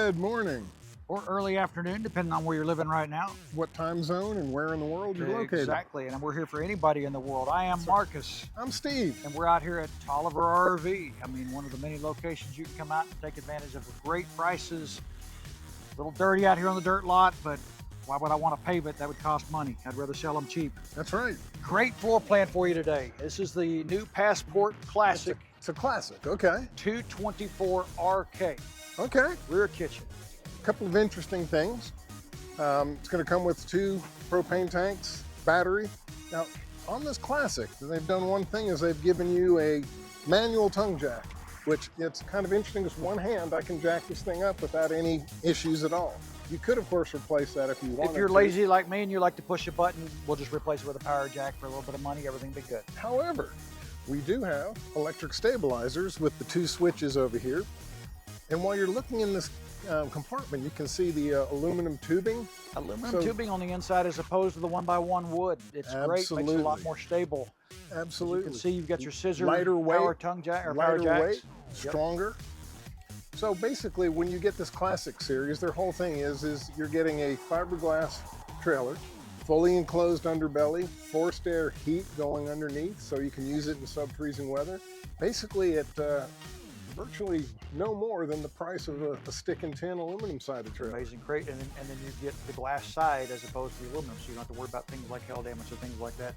Good morning. Or early afternoon, depending on where you're living right now. What time zone and where in the world you're located? Exactly, and we're here for anybody in the world. I am Marcus. I'm Steve. And we're out here at Toliver RV. I mean, one of the many locations you can come out and take advantage of the great prices. A little dirty out here on the dirt lot, but why would I want to pave it? That would cost money. I'd rather sell them cheap. That's right. Great floor plan for you today. This is the new Passport Classic. It's a classic, okay. 224RK. Okay. Rear kitchen. A couple of interesting things. It's going to come with 2 propane tanks, battery. Now, on this Classic, they've done one thing is they've given you a manual tongue jack, which it's kind of interesting. With one hand, I can jack this thing up without any issues at all. You could, of course, replace that if you wanted to. If you're lazy like me and you like to push a button, we'll just replace it with a power jack for a little bit of money. Everything will be good. However, we do have electric stabilizers with the 2 switches over here. And while you're looking in this compartment, you can see the aluminum tubing. Aluminum tubing on the inside as opposed to the 1x1 wood. It's great, makes it a lot more stable. Absolutely. As you can see, you've got your scissor, lighter weight, power tongue jack, or power jacks. Weight, stronger. So basically, when you get this Classic series, their whole thing is you're getting a fiberglass trailer, fully enclosed underbelly, forced air heat going underneath, so you can use it in sub-freezing weather. Basically, at virtually no more than the price of a stick and tin aluminum sided trailer. Amazing crate, and then you get the glass side as opposed to the aluminum, so you don't have to worry about things like hail damage or things like that.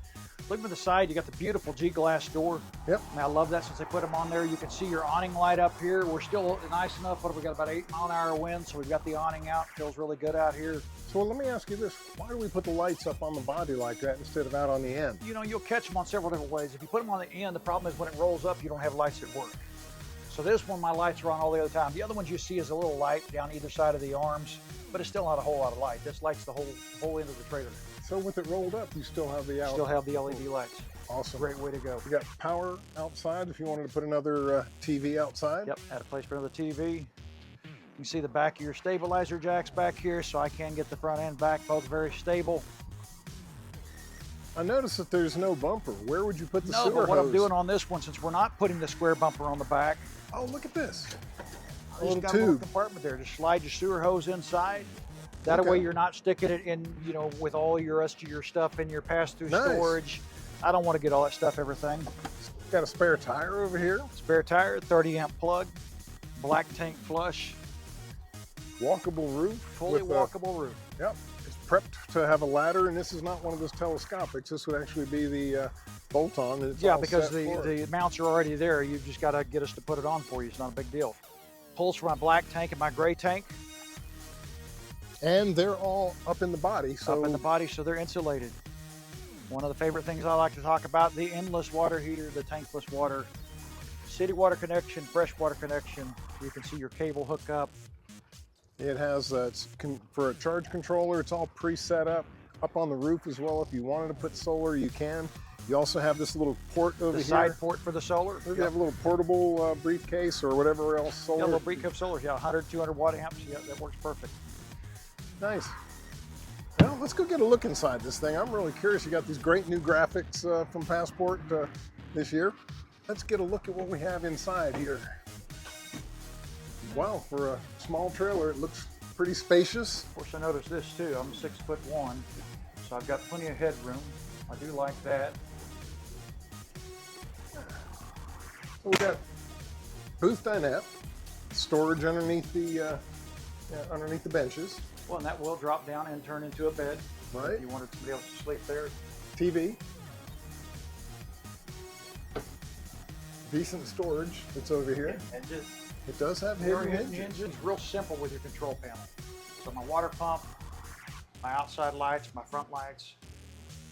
Looking at the side, you got the beautiful G-glass door. Yep. And I love that since they put them on there. You can see your awning light up here. We're still nice enough, but we got about 8-mile-an-hour wind, so we've got the awning out. Feels really good out here. So let me ask you this, why do we put the lights up on the body like that instead of out on the end? You know, you'll catch them on several different ways. If you put them on the end, the problem is when it rolls up, you don't have lights at work. So this one, my lights are on all the other time. The other ones you see is a little light down either side of the arms, but it's still not a whole lot of light. This lights the whole end of the trailer. So with it rolled up, you still have the LED lights. Awesome. Great way to go. You got power outside if you wanted to put another TV outside. Yep, had a place for another TV. You can see the back of your stabilizer jacks back here, so I can get the front and back both very stable. I noticed that there's no bumper. Where would you put the sewer but what hose? I'm doing on this one, since we're not putting the square bumper on the back. Oh, look at this. A little tube. A little compartment there. Just slide your sewer hose inside. That way you're not sticking it in, you know, with all your rest of your stuff in your pass-through storage. I don't want to get all that stuff, everything. Got a spare tire over here. Spare tire, 30-amp plug, black tank flush. Walkable roof. Fully walkable roof. Yep. It's prepped to have a ladder, and this is not one of those telescopics. This would actually be the bolt-on. Yeah, because the mounts are already there. You've just got to get us to put it on for you. It's not a big deal. Pulls from my black tank and my gray tank. And they're all up in the body. Up in the body, so they're insulated. One of the favorite things I like to talk about, the endless water heater, the tankless water, city water connection, fresh water connection. You can see your cable hookup. It has, for a charge controller, it's all pre-set up on the roof as well. If you wanted to put solar, you can. You also have this little port over here. The side port for the solar. You have a little portable briefcase or whatever else solar. Yeah, a little briefcase solar, 100, 200 watt amps, that works perfect. Nice. Well, let's go get a look inside this thing. I'm really curious. You got these great new graphics from Passport this year. Let's get a look at what we have inside here. Wow, for a small trailer, it looks pretty spacious. Of course, I noticed this too. I'm 6'1", so I've got plenty of headroom. I do like that. So we got booth dinette, storage underneath the benches. Well, and that will drop down and turn into a bed. Right. If you wanted somebody else to sleep there. TV. Decent storage that's over here. Hinges. It does have hidden hinges. It's real simple with your control panel. So my water pump, my outside lights, my front lights,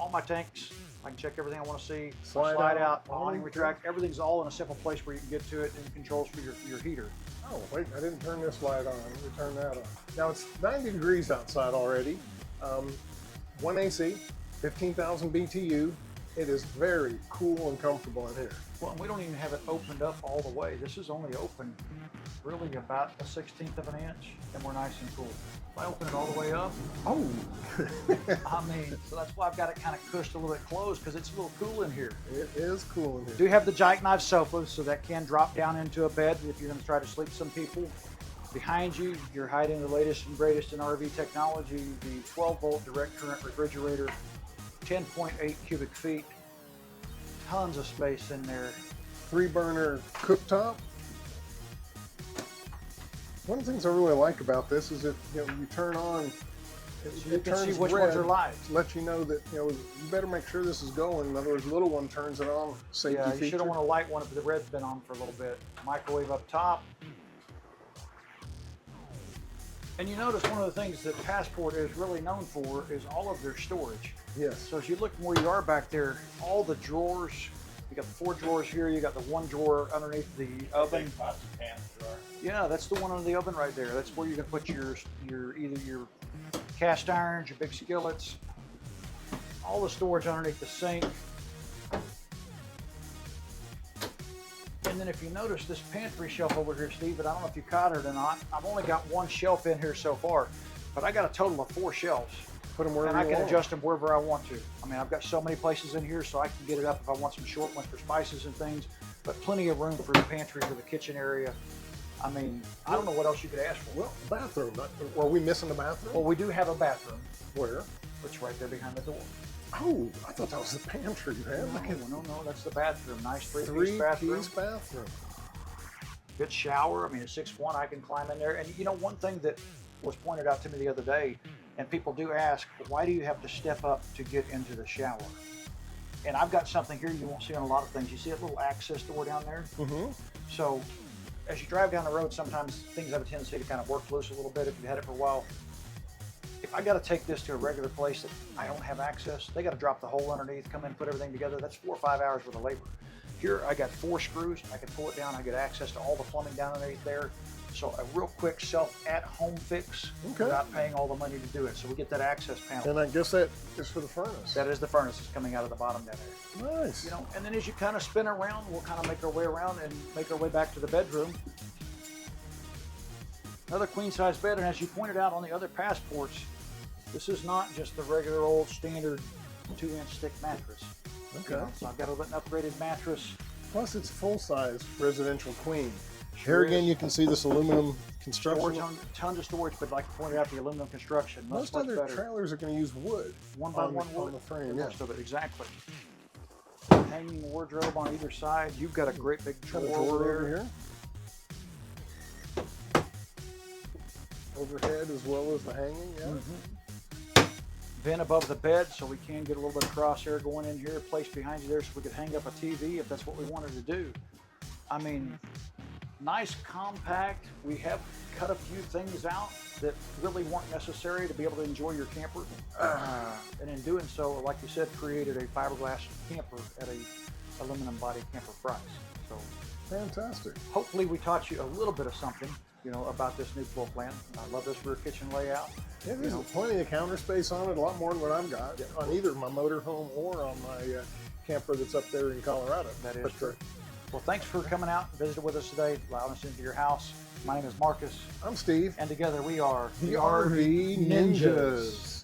all my tanks. I can check everything I want to see. Slide out, awning retract. Everything's all in a simple place where you can get to it, and controls for your heater. Oh, wait, I didn't turn this light on. Let me turn that on. Now it's 90 degrees outside already. 1 AC, 15,000 BTU. It is very cool and comfortable in here. Well, we don't even have it opened up all the way. This is only open really about a 1/16 of an inch, and we're nice and cool. If I open it all the way up, oh, I mean, so that's why I've got it kind of cushed a little bit closed, because it's a little cool in here. It is cool in here. Do have the jackknife sofa, so that can drop down into a bed if you're going to try to sleep some people. Behind you, you're hiding the latest and greatest in RV technology, the 12-volt direct current refrigerator, 10.8 cubic feet, tons of space in there. 3-burner cooktop. One of the things I really like about this is if you turn on, You can see which ones are live. to let you know that you better make sure this is going. In other words, little one turns it on. Safety Yeah, you feature. shouldn't want to light one if the red's been on for a little bit. Microwave up top. And you notice one of the things that Passport is really known for is all of their storage. Yes. So as you look where you are back there, all the drawers, you got the 4 drawers here, you got the 1 drawer underneath the oven. Yeah, that's the one under the oven right there. That's where you're gonna put your either your cast irons, your big skillets, all the storage underneath the sink. And then if you notice this pantry shelf over here, Steve, and I don't know if you caught it or not, I've only got 1 shelf in here so far, but I got a total of 4 shelves. Put them wherever and I you can want. adjust them wherever I want to. I mean, I've got so many places in here, so I can get it up if I want some short ones for spices and things, but plenty of room for the pantry, for the kitchen area. I mean, I don't know what else you could ask for. Well, bathroom. Were we missing the bathroom? Well, we do have a bathroom. Where? It's right there behind the door. Oh, I thought that was the pantry you had. No, that's the bathroom. Nice 3-piece bathroom. Good shower. I mean, a 6'1", I can climb in there. And you know, one thing that was pointed out to me the other day, and people do ask, why do you have to step up to get into the shower? And I've got something here you won't see on a lot of things. You see that little access door down there? Mm-hmm. So as you drive down the road, sometimes things have a tendency to kind of work loose a little bit if you've had it for a while. If I got to take this to a regular place that I don't have access, they got to drop the hole underneath, come in, put everything together. That's 4 or 5 hours worth of labor. Here, I got 4 screws. I can pull it down. I get access to all the plumbing down underneath there. So a real quick at-home fix without paying all the money to do it. So we get that access panel. And I guess that is for the furnace. That is the furnace that's coming out of the bottom down there. Nice. You know, and then as you kind of spin around, we'll kind of make our way around and make our way back to the bedroom. Another queen-size bed, and as you pointed out on the other Passports, this is not just the regular old standard 2-inch thick mattress. Okay. You know, so I've got an upgraded mattress. Plus, it's full-size residential queen. Sure Here again, is. you can see this aluminum construction. Storage, tons of storage, but like I pointed out, the aluminum construction, Most much other better. trailers are going to use wood. One by one wood on the frame. Yeah. Most of it, exactly. Hanging wardrobe on either side. You've got a great big Got a drawer drawer over over here. Overhead as well as the hanging. Yeah. Vent above the bed, so we can get a little bit of crosshair going in here. Place behind you there, so we could hang up a TV if that's what we wanted to do. I mean, nice, compact. We have cut a few things out that really weren't necessary to be able to enjoy your camper. And in doing so, like you said, created a fiberglass camper at a aluminum body camper price. So Fantastic. hopefully we taught you a little bit of something, you know, about this new floor plan. I love this rear kitchen layout. Yeah, there's plenty of counter space on it, a lot more than what I've got on either my motorhome or on my camper that's up there in Colorado. That is true. Well, thanks for coming out and visiting with us today, allowing us into your house. My name is Marcus. I'm Steve. And together we are The RV Ninjas.